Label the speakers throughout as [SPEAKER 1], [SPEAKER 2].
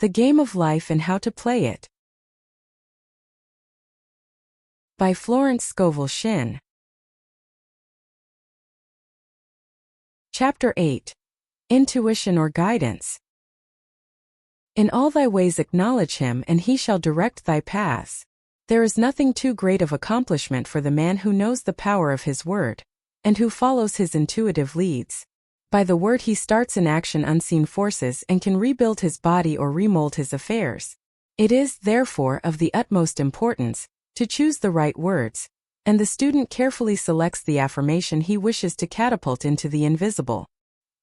[SPEAKER 1] The Game of Life and How to Play It. By Florence Scovel Shinn. Chapter 8. Intuition or Guidance. In all thy ways acknowledge him, and he shall direct thy paths. There is nothing too great of accomplishment for the man who knows the power of his word, and who follows his intuitive leads. By the word he starts in action unseen forces and can rebuild his body or remold his affairs. It is, therefore, of the utmost importance to choose the right words, and the student carefully selects the affirmation he wishes to catapult into the invisible.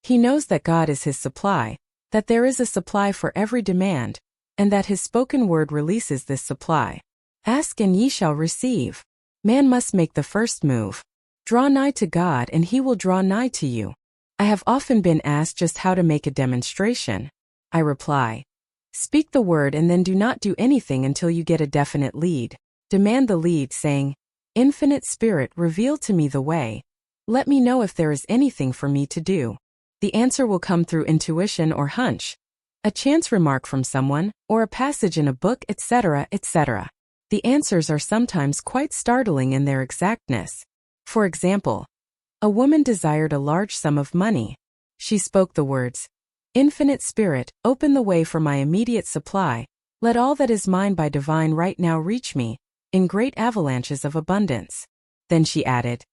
[SPEAKER 1] He knows that God is his supply, that there is a supply for every demand, and that his spoken word releases this supply. Ask and ye shall receive. Man must make the first move. Draw nigh to God and he will draw nigh to you. I have often been asked just how to make a demonstration. I reply, speak the word and then do not do anything until you get a definite lead. Demand the lead, saying, Infinite Spirit, reveal to me the way. Let me know if there is anything for me to do. The answer will come through intuition or hunch, a chance remark from someone, or a passage in a book, etc., etc. The answers are sometimes quite startling in their exactness. For example, a woman desired a large sum of money. She spoke the words, Infinite Spirit, open the way for my immediate supply. Let all that is mine by divine right now reach me, in great avalanches of abundance. Then she added,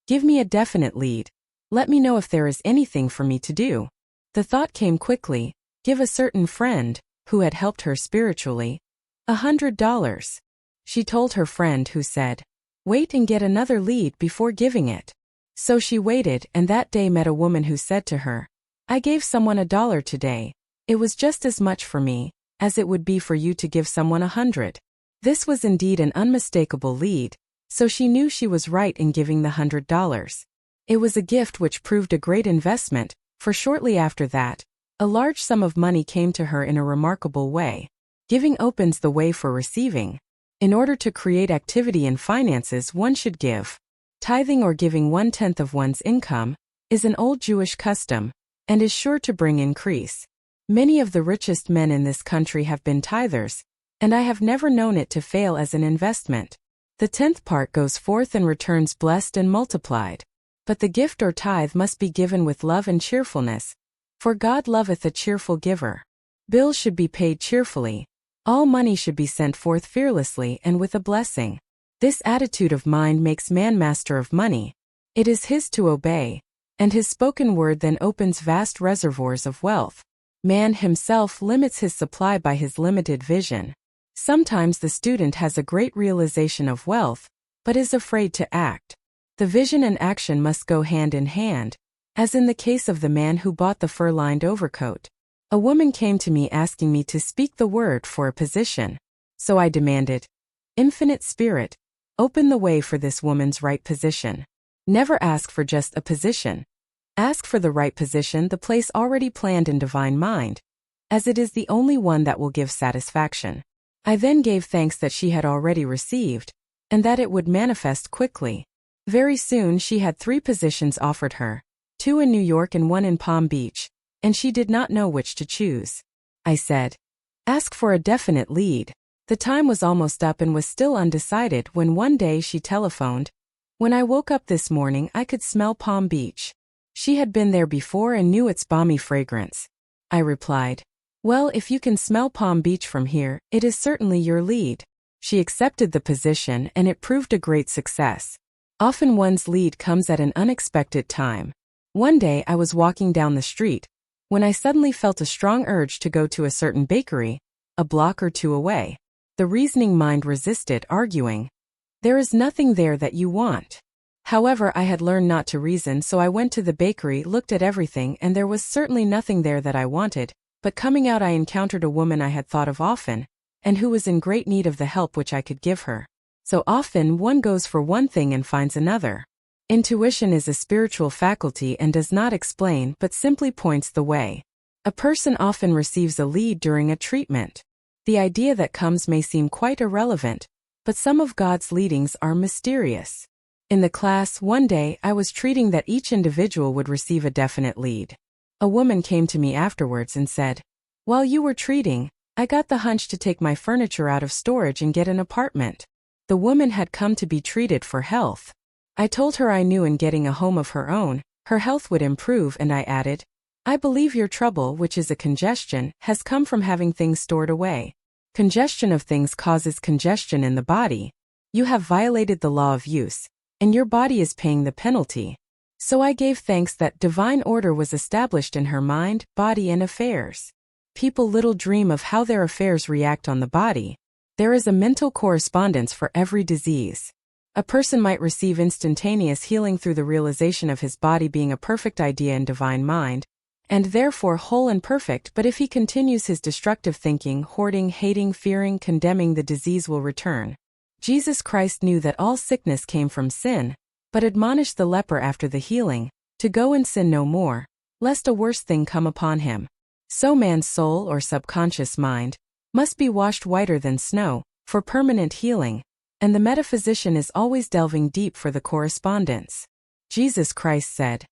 [SPEAKER 1] give me a definite lead. Let me know if there is anything for me to do. The thought came quickly, give a certain friend, who had helped her spiritually, $100. She told her friend, who said, wait and get another lead before giving it. So she waited, and that day met a woman who said to her, I gave someone $1 today. It was just as much for me as it would be for you to give someone 100. This was indeed an unmistakable lead, so she knew she was right in giving the $100. It was a gift which proved a great investment, for shortly after that, a large sum of money came to her in a remarkable way. Giving opens the way for receiving. In order to create activity in finances, one should give. Tithing, or giving 1/10 of one's income, is an old Jewish custom, and is sure to bring increase. Many of the richest men in this country have been tithers, and I have never known it to fail as an investment. The 10th part goes forth and returns blessed and multiplied. But the gift or tithe must be given with love and cheerfulness, for God loveth a cheerful giver. Bills should be paid cheerfully. All money should be sent forth fearlessly and with a blessing. This attitude of mind makes man master of money. It is his to obey, and his spoken word then opens vast reservoirs of wealth. Man himself limits his supply by his limited vision. Sometimes the student has a great realization of wealth, but is afraid to act. The vision and action must go hand in hand, as in the case of the man who bought the fur-lined overcoat. A woman came to me asking me to speak the word for a position. So I demanded, Infinite Spirit, open the way for this woman's right position. Never ask for just a position. Ask for the right position, the place already planned in divine mind, as it is the only one that will give satisfaction. I then gave thanks that she had already received, and that it would manifest quickly. Very soon she had 3 positions offered her, 2 in New York and 1 in Palm Beach, and she did not know which to choose. I said, ask for a definite lead. The time was almost up and was still undecided when one day she telephoned. When I woke up this morning, I could smell Palm Beach. She had been there before and knew its balmy fragrance. I replied, well, if you can smell Palm Beach from here, it is certainly your lead. She accepted the position and it proved a great success. Often one's lead comes at an unexpected time. One day I was walking down the street when I suddenly felt a strong urge to go to a certain bakery, a block or 2 away. The reasoning mind resisted, arguing, there is nothing there that you want. However, I had learned not to reason, so I went to the bakery, looked at everything, and there was certainly nothing there that I wanted, but coming out I encountered a woman I had thought of often, and who was in great need of the help which I could give her. So often one goes for one thing and finds another. Intuition is a spiritual faculty and does not explain but simply points the way. A person often receives a lead during a treatment. The idea that comes may seem quite irrelevant, but some of God's leadings are mysterious. In the class one day I was treating that each individual would receive a definite lead. A woman came to me afterwards and said, while you were treating, I got the hunch to take my furniture out of storage and get an apartment. The woman had come to be treated for health. I told her I knew in getting a home of her own, her health would improve, and I added, I believe your trouble, which is a congestion, has come from having things stored away. Congestion of things causes congestion in the body. You have violated the law of use, and your body is paying the penalty. So I gave thanks that divine order was established in her mind, body, and affairs. People little dream of how their affairs react on the body. There is a mental correspondence for every disease. A person might receive instantaneous healing through the realization of his body being a perfect idea in divine mind, and therefore whole and perfect, but if he continues his destructive thinking, hoarding, hating, fearing, condemning, the disease will return. Jesus Christ knew that all sickness came from sin, but admonished the leper after the healing, to go and sin no more, lest a worse thing come upon him. So man's soul or subconscious mind must be washed whiter than snow, for permanent healing, and the metaphysician is always delving deep for the correspondence. Jesus Christ said,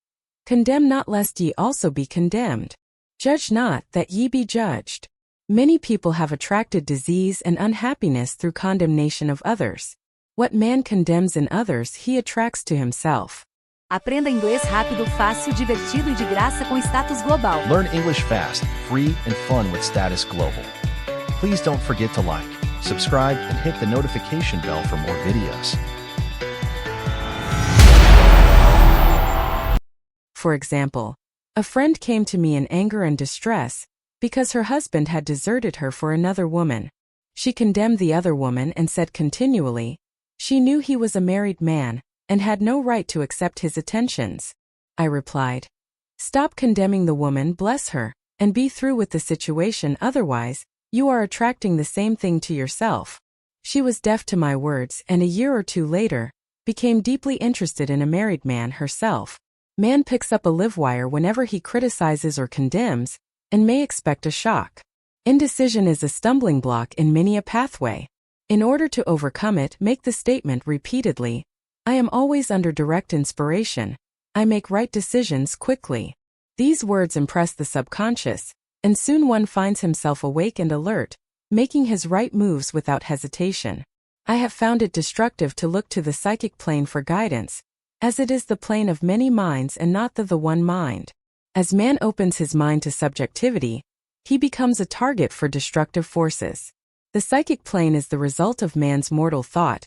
[SPEAKER 1] Condemn not lest ye also be condemned. Judge not that ye be judged. Many people have attracted disease and unhappiness through condemnation of others. What man condemns in others he attracts to himself.
[SPEAKER 2] Aprenda inglês rápido, fácil, divertido e de graça com status global.
[SPEAKER 3] Learn English fast, free, and fun with Status Global. Please don't forget to like, subscribe, and hit the notification bell for more videos.
[SPEAKER 1] For example, a friend came to me in anger and distress because her husband had deserted her for another woman. She condemned the other woman and said continually, she knew he was a married man and had no right to accept his attentions. I replied, Stop condemning the woman, bless her, and be through with the situation, otherwise, you are attracting the same thing to yourself. She was deaf to my words and a year or two later, became deeply interested in a married man herself. Man picks up a live wire whenever he criticizes or condemns, and may expect a shock. Indecision is a stumbling block in many a pathway. In order to overcome it, make the statement repeatedly, I am always under direct inspiration. I make right decisions quickly. These words impress the subconscious, and soon one finds himself awake and alert, making his right moves without hesitation. I have found it destructive to look to the psychic plane for guidance, as it is the plane of many minds and not the one mind. As man opens his mind to subjectivity, he becomes a target for destructive forces. The psychic plane is the result of man's mortal thought,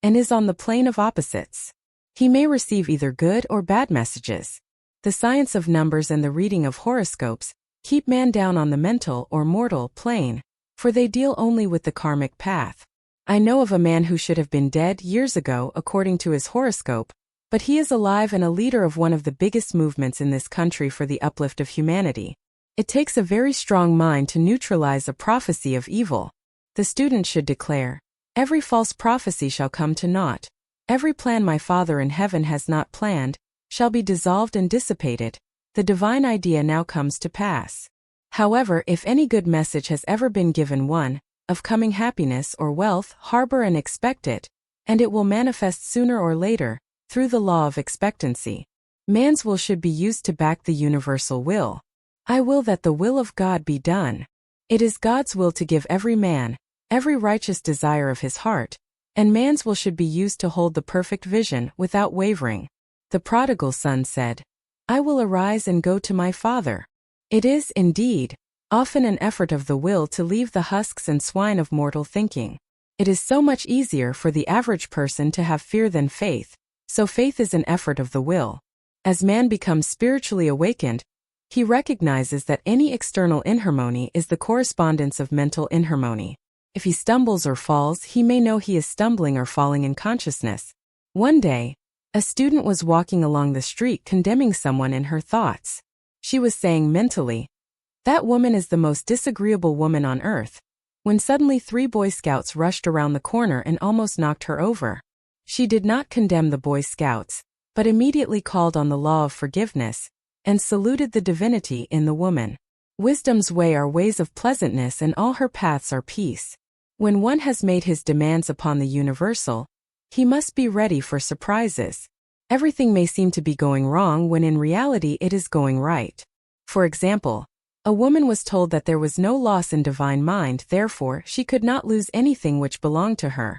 [SPEAKER 1] and is on the plane of opposites. He may receive either good or bad messages. The science of numbers and the reading of horoscopes keep man down on the mental or mortal plane, for they deal only with the karmic path. I know of a man who should have been dead years ago according to his horoscope, but he is alive and a leader of one of the biggest movements in this country for the uplift of humanity. It takes a very strong mind to neutralize a prophecy of evil. The student should declare, Every false prophecy shall come to naught. Every plan my Father in heaven has not planned, shall be dissolved and dissipated. The divine idea now comes to pass. However, if any good message has ever been given one, of coming happiness or wealth, harbor and expect it, and it will manifest sooner or later, through the law of expectancy. Man's will should be used to back the universal will. I will that the will of God be done. It is God's will to give every man every righteous desire of his heart, and man's will should be used to hold the perfect vision without wavering. The prodigal son said, I will arise and go to my father. It is, indeed, often an effort of the will to leave the husks and swine of mortal thinking. It is so much easier for the average person to have fear than faith, so faith is an effort of the will. As man becomes spiritually awakened, he recognizes that any external inharmony is the correspondence of mental inharmony. If he stumbles or falls, he may know he is stumbling or falling in consciousness. One day, a student was walking along the street condemning someone in her thoughts. She was saying mentally, That woman is the most disagreeable woman on earth, when suddenly 3 Boy Scouts rushed around the corner and almost knocked her over. She did not condemn the Boy Scouts, but immediately called on the law of forgiveness, and saluted the divinity in the woman. Wisdom's way are ways of pleasantness and all her paths are peace. When one has made his demands upon the universal, he must be ready for surprises. Everything may seem to be going wrong when in reality it is going right. For example, A woman was told that there was no loss in divine mind, therefore she could not lose anything which belonged to her.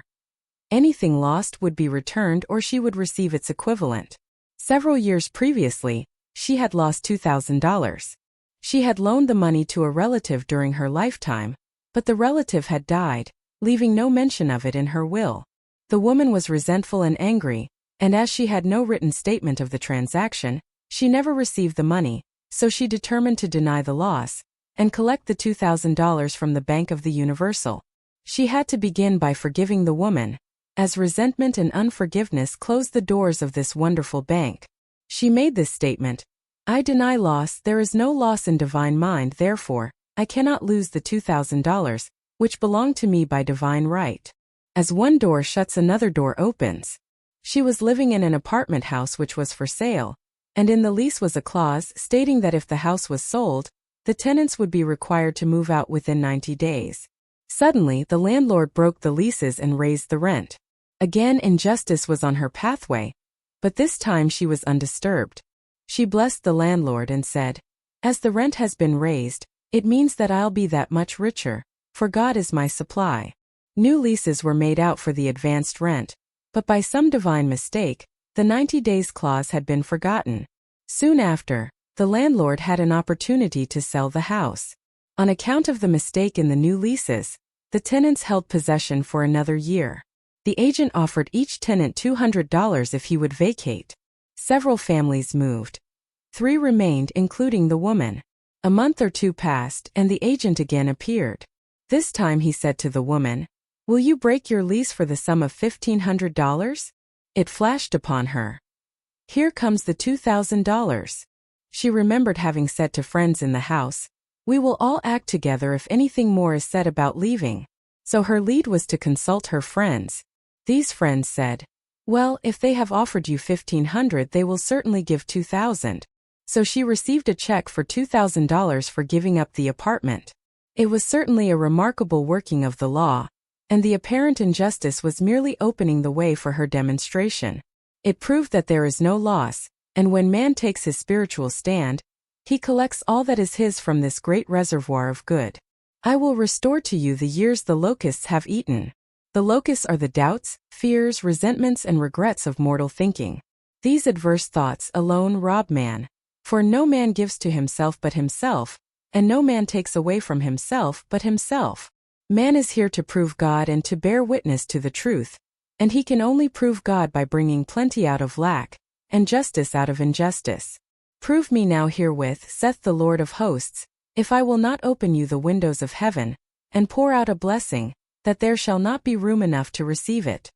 [SPEAKER 1] Anything lost would be returned or she would receive its equivalent. Several years previously, she had lost $2,000. She had loaned the money to a relative during her lifetime, but the relative had died, leaving no mention of it in her will. The woman was resentful and angry, and as she had no written statement of the transaction, she never received the money, so she determined to deny the loss and collect the $2,000 from the Bank of the Universal. She had to begin by forgiving the woman, as resentment and unforgiveness closed the doors of this wonderful bank. She made this statement: I deny loss, there is no loss in divine mind, therefore, I cannot lose the $2,000, which belonged to me by divine right. As one door shuts, another door opens. She was living in an apartment house which was for sale, and in the lease was a clause stating that if the house was sold, the tenants would be required to move out within 90 days. Suddenly, the landlord broke the leases and raised the rent. Again, injustice was on her pathway, but this time she was undisturbed. She blessed the landlord and said, as the rent has been raised, it means that I'll be that much richer, for God is my supply. New leases were made out for the advanced rent, but by some divine mistake, the 90 days clause had been forgotten. Soon after, the landlord had an opportunity to sell the house. On account of the mistake in the new leases, the tenants held possession for another year. The agent offered each tenant $200 if he would vacate. Several families moved. 3 remained, including the woman. A month or 2 passed, and the agent again appeared. This time he said to the woman, will you break your lease for the sum of $1,500? It flashed upon her. Here comes the $2,000. She remembered having said to friends in the house, we will all act together if anything more is said about leaving. So her lead was to consult her friends. These friends said, well, if they have offered you $1,500, they will certainly give $2,000. So she received a check for $2,000 for giving up the apartment. It was certainly a remarkable working of the law, and the apparent injustice was merely opening the way for her demonstration. It proved that there is no loss, and when man takes his spiritual stand, he collects all that is his from this great reservoir of good. I will restore to you the years the locusts have eaten. The locusts are the doubts, fears, resentments, and regrets of mortal thinking. These adverse thoughts alone rob man. For no man gives to himself but himself, and no man takes away from himself but himself. Man is here to prove God and to bear witness to the truth, and he can only prove God by bringing plenty out of lack, and justice out of injustice. Prove me now herewith, saith the Lord of hosts, if I will not open you the windows of heaven, and pour out a blessing, that there shall not be room enough to receive it.